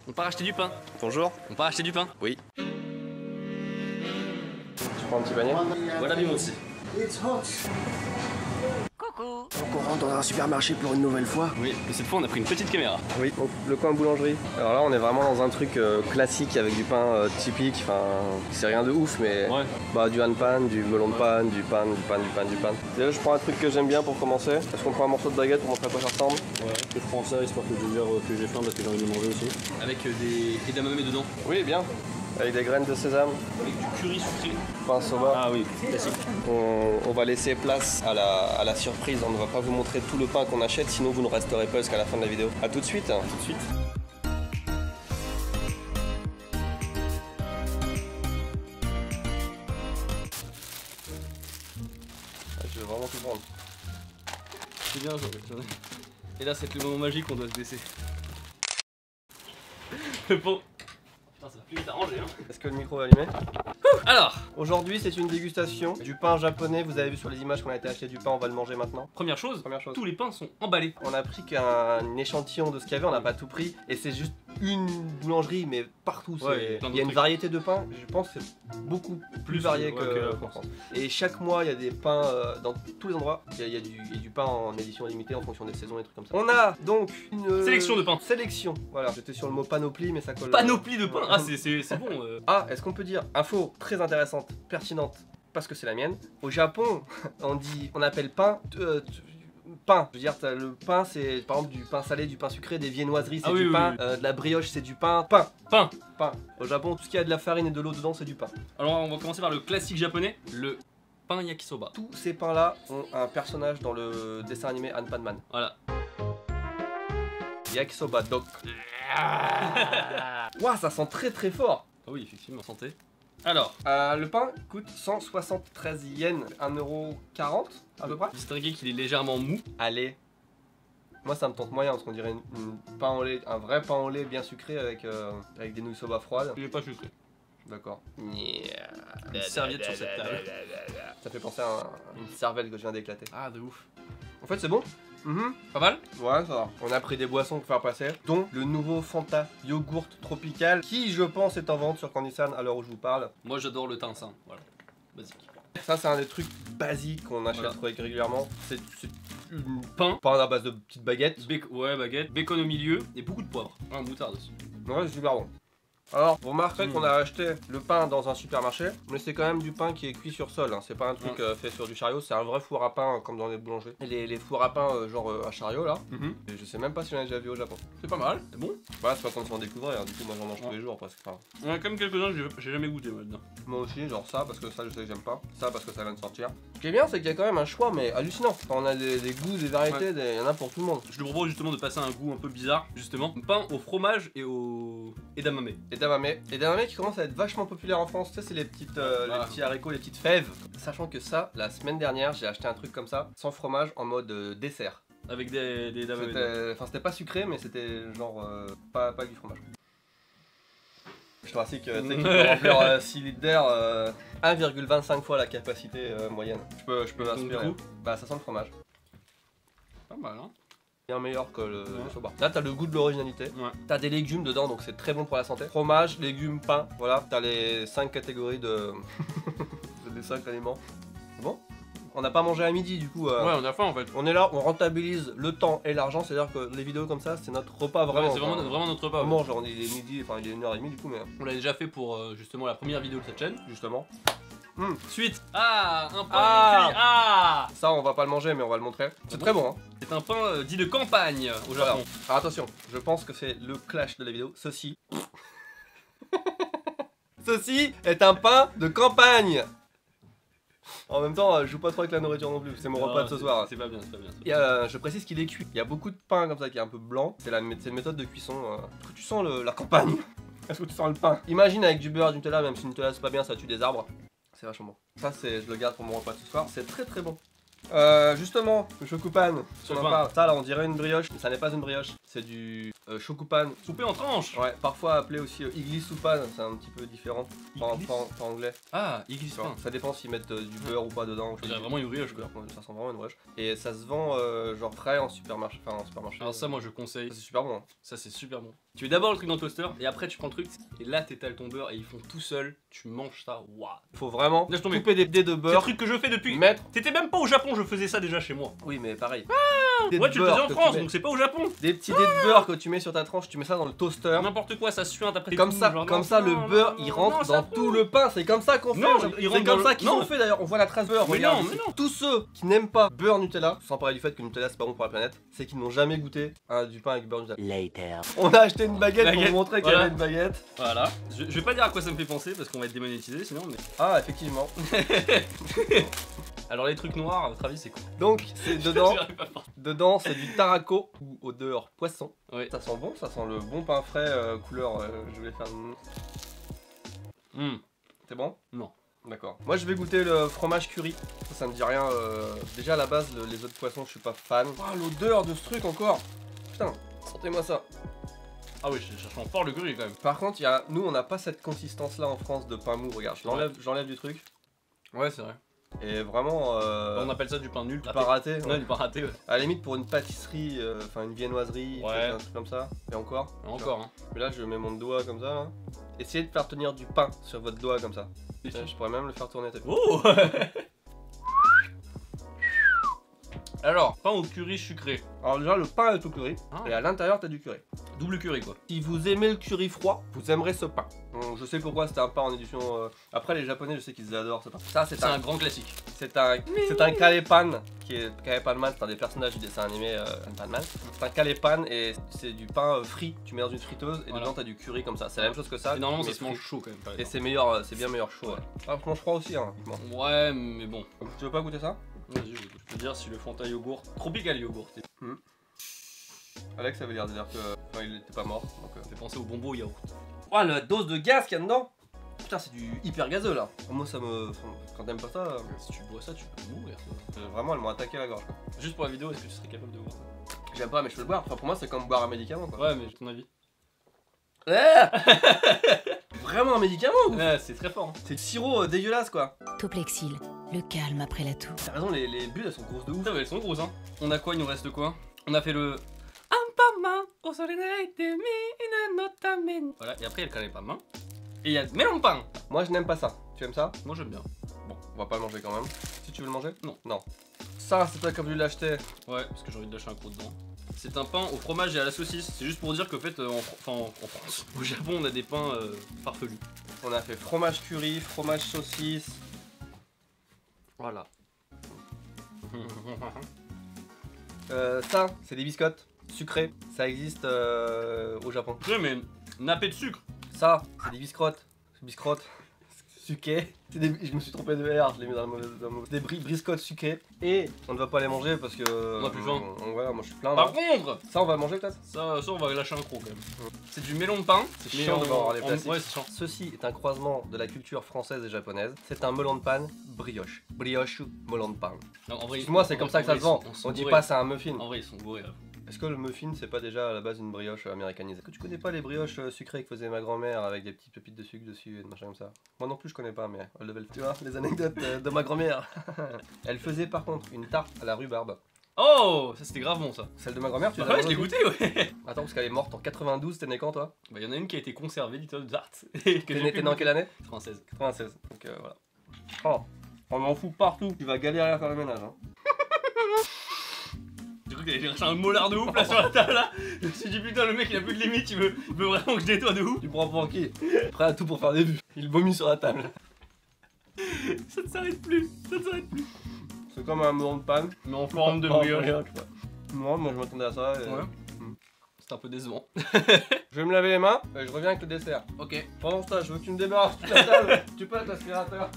On part acheter du pain. Bonjour. On part acheter du pain. Oui. Tu prends un petit panier? Voilà bien aussi. Coucou. Donc on rentre dans un supermarché pour une nouvelle fois. Oui, mais cette fois on a pris une petite caméra. Oui, donc le coin boulangerie. Alors là on est vraiment dans un truc classique avec du pain typique, enfin c'est rien de ouf mais Ouais. bah du han-pan, du melon de panne, du pain. Déjà je prends un truc que j'aime bien pour commencer. Est-ce qu'on prend un morceau de baguette pour montrer à quoi ça ressemble? Ouais, je prends ça histoire que j'ai faim parce que j'ai envie de manger aussi. Avec des edamame dedans. Oui bien. Avec des graines de sésame, Avec du curry sucré. pain soba. Ah oui, classique. On va laisser place à la surprise, on ne va pas vous montrer tout le pain qu'on achète, sinon vous ne resterez pas jusqu'à la fin de la vidéo. A tout de suite. Tout de suite. Je vais vraiment tout prendre. C'est bien, j'en ai. Et là c'est le moment magique, on doit se baisser. Bon. Putain, ça va plus vite arranger hein. Est-ce que le micro est allumé? Alors, Aujourd'hui c'est une dégustation du pain japonais, vous avez vu sur les images qu'on a été acheter du pain, on va le manger maintenant. première chose, Première chose. tous les pains sont emballés. On a pris qu'un échantillon de ce qu'il y avait, on n'a pas tout pris et c'est juste une boulangerie mais partout. Ouais, plein il y a une trucs. variété de pains, je pense que c'est beaucoup plus varié ouais, qu'en France. Et chaque mois il y a des pains dans tous les endroits, il y a du pain en édition limitée en fonction des saisons et trucs comme ça. On a donc une Sélection de pain. Sélection, voilà, j'étais sur le mot panoplie mais ça colle. Panoplie de pain. Ah c'est bon. Ah, est-ce qu'on peut dire, info très intéressante, pertinente, parce que c'est la mienne. Au Japon, on appelle pain pain. Je veux dire, le pain, c'est par exemple du pain salé, du pain sucré, des viennoiseries, c'est du pain, de la brioche, c'est du pain. Pain. Au Japon, tout ce qui a de la farine et de l'eau dedans, c'est du pain. Alors on va commencer par le classique japonais, le pain yakisoba. Tous ces pains-là ont un personnage dans le dessin animé Anpanman. Voilà. Yakisoba Dok. Waouh, ça sent très très fort. Ah oui, effectivement, santé. Alors, Le pain coûte 173 yens, 1,40€ à peu près. distinguer qu'il est légèrement mou. Allez. Moi ça me tente moyen parce qu'on dirait une pain au lait, un vrai pain au lait bien sucré avec des nouilles soba froides. Il est pas sucré. D'accord. Une serviette sur cette table. Ça fait penser à une cervelle que je viens d'éclater. Ah de ouf. En fait c'est bon. Pas mal. Ouais ça va. On a pris des boissons pour faire passer, dont le nouveau Fanta Yogourt Tropical qui je pense est en vente sur Candysan à l'heure où je vous parle. Moi j'adore le Tinsin, voilà. Basique. Ça c'est un des trucs basiques qu'on achète régulièrement. C'est Pain. pain à base de petites baguettes. Ouais, baguette, bacon au milieu et beaucoup de poivre. Un moutarde aussi. Ouais, c'est super bon. Alors, vous remarquerez qu'on a acheté le pain dans un supermarché, mais c'est quand même du pain qui est cuit sur sol, hein. C'est pas un truc fait sur du chariot, c'est un vrai four à pain comme dans les boulangeries. Et les fours à pain genre à chariot là, et je sais même pas si j'en ai déjà vu au Japon. C'est pas mal, c'est bon. Bah c'est pas comme si on découvrait, hein. Du coup moi j'en mange tous les jours presque. Enfin, On a quand même quelques-uns que j'ai jamais goûté maintenant. moi aussi, genre ça parce que ça je sais que j'aime pas, ça parce que ça vient de sortir. Ce qui est bien c'est qu'il y a quand même un choix mais hallucinant. Enfin, on a des goûts, des variétés, il y en a pour tout le monde. Je te propose justement de passer un goût un peu bizarre, justement. Pain au fromage et au edamame. Edamame qui commence à être vachement populaire en France, tu sais c'est les petites les petits haricots, les petites fèves. Sachant que ça, la semaine dernière j'ai acheté un truc comme ça, sans fromage en mode dessert. Avec des edamame. Enfin c'était pas sucré mais c'était genre pas avec du fromage. Je te rassure que tu sais qu'il peut remplir 6 litres d'air 1,25 fois la capacité moyenne. Je peux aspirer. Bah ça sent le fromage. Pas mal hein. Bien meilleur que le soba. Là t'as le goût de l'originalité, t'as des légumes dedans donc c'est très bon pour la santé. Fromage, légumes, pain, voilà, t'as les 5 catégories de... des 5 aliments. Bon, on n'a pas mangé à midi du coup. Ouais on a faim en fait. On est là, on rentabilise le temps et l'argent, c'est à dire que les vidéos comme ça c'est notre repas vraiment. Ouais, c'est vraiment notre repas. On mange, genre il est midi, enfin il est 1h30 du coup mais... On l'a déjà fait pour justement la première vidéo de cette chaîne. Justement. Suite. Ah, un pain cuit. Ah. Ça on va pas le manger mais on va le montrer. C'est très bon hein. C'est un pain dit de campagne au Japon. Alors attention, je pense que c'est le clash de la vidéo. Ceci. Ceci est un pain de campagne. En même temps, je joue pas trop avec la nourriture non plus, c'est mon repas de ce soir. C'est pas bien, c'est pas bien. Je précise qu'il est cuit. Il y a beaucoup de pain comme ça qui est un peu blanc. C'est une méthode de cuisson. Est-ce que tu sens la campagne? Est-ce que tu sens le pain? Imagine avec du beurre, du Nutella, même si Nutella c'est pas bien, ça tue des arbres. C'est vachement bon. Ça, je le garde pour mon repas de ce soir. C'est très très bon. Justement, le shokupan, si on en parle. Ça là, on dirait une brioche, mais ça n'est pas une brioche. C'est du shokupan. Soupé en tranches. Ouais, parfois appelé aussi iglisupan, c'est un petit peu différent. Pas anglais. Ah, iglisupan. Ça dépend s'ils mettent du beurre ou pas dedans. C'est vraiment une brioche quoi. Ça sent vraiment une brioche. Et ça se vend genre frais en supermarché. Enfin en supermarché. Alors ça moi je conseille. C'est super bon. Hein. Ça c'est super bon. Tu mets d'abord le truc dans le toaster et après tu prends le truc et là t'étales ton beurre et ils font tout seul. Tu manges ça. Waouh. Faut vraiment Laisse tomber. couper des dés de C'est le beurre. truc que je fais depuis. Mettre. T'étais même pas au Japon, je faisais ça déjà chez moi. Oui, mais pareil. Ouais, tu le faisais en France, donc c'est pas au Japon. Des petits dés de beurre que tu mets sur ta tranche, tu mets ça dans le toaster. N'importe quoi, ça suinte après. Comme tout, ça, genre, comme non, ça, le non, beurre non, il non, rentre non, ça dans peut. tout le pain. C'est comme ça qu'on fait. Non, C'est il rentre comme dans ça le- qu'ils non. ont fait d'ailleurs. On voit la trace beurre. Mais Regarde non, ici. mais non. Tous ceux qui n'aiment pas beurre Nutella, sans parler du fait que Nutella c'est pas bon pour la planète, c'est qu'ils n'ont jamais goûté du pain avec beurre Nutella. Later. On a acheté une baguette pour Baguette, vous montrer qu'il y voilà. avait une baguette. Voilà. Je vais pas dire à quoi ça me fait penser parce qu'on va être démonétisé sinon. Mais... Ah, effectivement. Alors les trucs noirs, à votre avis, c'est quoi? Donc c'est dedans. J'arrive pas à faire. Dedans, c'est du tarako ou odeur poisson. Oui. Ça sent bon, ça sent le bon pain frais couleur. Je voulais faire. C'est bon? Non. D'accord. Moi, je vais goûter le fromage curry. Ça me dit rien. Déjà à la base, les autres poissons, je suis pas fan. Ah, l'odeur de ce truc encore. Putain, sentez-moi ça. Ah oui, je cherche fort le curry quand même. Par contre, nous, on n'a pas cette consistance-là en France de pain mou. Regarde, j'enlève du truc. Ouais, c'est vrai. Et vraiment. On appelle ça du pain nul. Pas raté. Ouais, du pain raté, ouais. À la limite, pour une pâtisserie, enfin une viennoiserie, Ouais. peut-être un truc comme ça. Et encore. Encore, hein. Mais là, je mets mon doigt comme ça. Là. Essayez de faire tenir du pain sur votre doigt comme ça. Je pourrais même le faire tourner. Oh. Alors, pain au curry sucré. Alors déjà, le pain est au curry. Ah. Et à l'intérieur, t'as du curry. Double curry quoi. Si vous aimez le curry froid, vous aimerez ce pain. Je sais pourquoi c'était un pain en édition. Après, les Japonais, je sais qu'ils adorent ce pain. Ça, C'est un grand classique. C'est un Kalepan, qui est Kalepan Man, c'est un des personnages du dessin animé Man. C'est un Kalepan et c'est du pain frit. Tu mets dans une friteuse et Voilà. dedans t'as du curry comme ça. C'est la même chose que ça. Et normalement, mais ça se mange frit. chaud quand même. par Et exemple. c'est meilleur, c'est bien meilleur chaud. Ouais. Ouais. Ah, je mange froid aussi. Hein. Bon. Ouais, mais bon. Tu veux pas goûter ça? Vas-y, je peux dire si le Fanta yogourt. Tropical yogourt. Alex avait l'air de dire que il était pas mort. Donc, Fait penser au bonbon au yaourt. Oh, la dose de gaz qu'il y a dedans! Putain, c'est du hyper gazeux là. Moi, ça me. Quand t'aimes pas ça, Si tu bois ça, tu peux mourir. vraiment, elles m'ont attaqué la gorge. Juste pour la vidéo, est-ce que tu serais capable de boire ça? J'aime pas, mais je peux le boire. Enfin, pour moi, c'est comme boire un médicament quoi. Ouais, mais ton avis. Vraiment un médicament ou? Ouais, c'est très fort. Hein. C'est du sirop dégueulasse quoi. Toplexil, le calme après la toux. T'as raison, les bulles elles sont grosses de ouf. Putain, mais elles sont grosses, hein. On a quoi? Il nous reste quoi? On a fait le. Voilà, et après il y a le canne pas main. Et il y a melon de pain. Moi, je n'aime pas ça. Tu aimes ça? Moi j'aime bien. Bon, on va pas le manger quand même. Si tu veux le manger? Non. Non. Ça, c'est toi qui as voulu l'acheter. Ouais, parce que j'ai envie de lâcher un croc dedans. C'est un pain au fromage et à la saucisse. C'est juste pour dire qu'en fait, en France, au Japon, on a des pains farfelus. On a fait fromage curry, fromage saucisse. Voilà. Ça, c'est des biscottes sucrés. Ça existe au Japon. Ouais, mais nappé de sucre. Ça, c'est des biscottes. Biscottes. Sucrées. Je me suis trompé de R, je l'ai mis dans le mauvais. Des briscottes sucrées. Et on ne va pas les manger parce que. On a plus faim. Ouais, moi je suis plein. Par là. contre, Ça, on va le manger peut-être? ça on va lâcher un croc quand même. C'est du melon de pain. C'est mais chiant de en- voir avoir les en- plastiques. Ouais, c'est chiant. Ceci est un croisement de la culture française et japonaise. C'est un melon de panne brioche. Brioche ou melon de panne. Non, en vrai, Excuse-moi, c'est comme ça que ça se vend. ils sont On dit bourrés. pas c'est un muffin. En vrai, ils sont bourrés là. Est-ce que le muffin c'est pas déjà à la base une brioche américanisée? Est-ce que tu connais pas les brioches sucrées que faisait ma grand-mère avec des petites pépites de sucre dessus et des machins comme ça? Moi non plus je connais pas, mais elle devait le faire. Tu vois, les anecdotes de ma grand-mère. Elle faisait par contre une tarte à la rhubarbe. Oh, ça c'était grave bon ça. Celle de ma grand-mère, tu Bah l'as ouais, je l'ai mangée? goûté, ouais. Attends, parce qu'elle est morte en 92, t'es né quand toi? Bah, y en a une qui a été conservée, Little Dart. T'es né dans quelle année? 96. 96. Donc voilà. Oh, on m'en fout partout. Tu vas galérer à faire le ménage. Hein. Du coup, t'allais chercher un molar de ouf là sur la table là. Je me suis dit, putain, le mec il a plus de limite, il veut vraiment que je nettoie de ouf. Tu prends pour qui? Prêt à tout pour faire des vues. Il vomit sur la table. Ça ne s'arrête plus, ça ne s'arrête plus. C'est comme un melon de panne. Mais en forme de Oh, brioche. brioche, ouais. Non, moi je m'attendais à ça. Et... Ouais. C'est un peu décevant. Je vais me laver les mains et je reviens avec le dessert. Ok. Pendant ce temps, je veux que tu me débarrasses toute la table. Tu peux être l'aspirateur.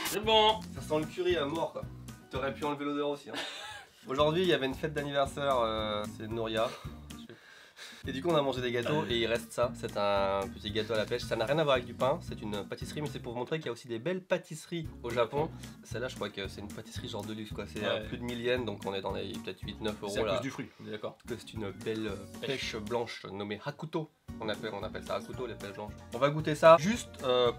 C'est bon. Ça sent le curry à mort quoi. T'aurais pu enlever l'odeur aussi. Hein. Aujourd'hui, il y avait une fête d'anniversaire, c'est Nouria. Et du coup, on a mangé des gâteaux et il reste ça. C'est un petit gâteau à la pêche. Ça n'a rien à voir avec du pain, c'est une pâtisserie, mais c'est pour vous montrer qu'il y a aussi des belles pâtisseries au Japon. Celle-là, je crois que c'est une pâtisserie genre de luxe quoi. C'est Ouais. plus de 1000 yens, donc on est dans les peut-être 8-9 C'est à euros cause là. du fruit, on est d'accord. Que c'est une belle pêche blanche nommée Hakuto. On appelle ça Hakuto, les pêches blanches. On va goûter ça juste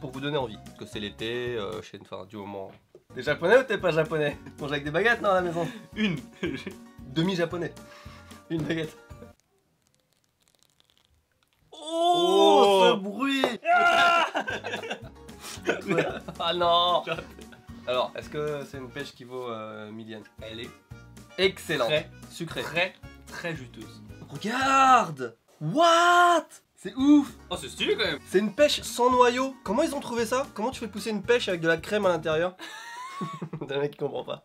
pour vous donner envie. Parce que c'est l'été, enfin du moment. T'es japonais ou t'es pas japonais? Tu manges avec des baguettes non à la maison? Une. demi-japonais. Une baguette. Oh, Oh ce bruit. Ah non. Alors, est-ce que c'est une pêche qui vaut 1000 yens? Elle est Excellent. très, Sucré. très juteuse. Regarde. What? C'est ouf. Oh, c'est stylé quand même. C'est une pêche sans noyau. Comment ils ont trouvé ça? Comment tu fais pousser une pêche avec de la crème à l'intérieur? Un mec qui comprend pas.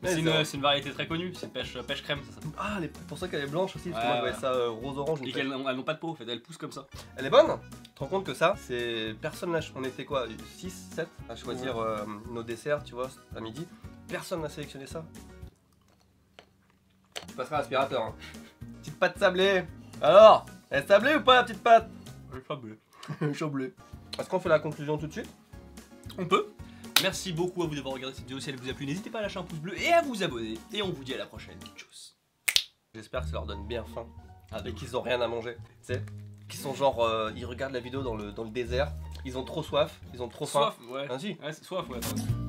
Mais C'est une variété très connue, c'est pêche crème, ça s'appelle. Ah, pour ça qu'elle est blanche aussi, parce que Ouais, moi je voyais ça rose-orange. Et qu'elles n'ont pas de peau, en fait, elles poussent comme ça. Elle est bonne? Tu te rends compte que ça, c'est. Personne n'a. On était quoi? 6, 7 à choisir nos desserts, tu vois, à midi. Personne n'a sélectionné ça. Tu passeras à l'aspirateur. Hein. Petite pâte sablée. Alors, elle est sablée ou pas la petite pâte? Chablée. Est-ce qu'on fait la conclusion tout de suite? On peut. Merci beaucoup à vous d'avoir regardé cette vidéo. Si elle vous a plu, n'hésitez pas à lâcher un pouce bleu et à vous abonner. Et on vous dit à la prochaine. Tchuss. J'espère que ça leur donne bien faim. Ah, Et qu'ils ont rien à manger. Tu sais? Qu'ils sont genre. Ils regardent la vidéo dans le désert. Ils ont trop soif. Ils ont trop faim. Soif, ouais. Ah, si. Ouais, c'est soif, ouais. Attends.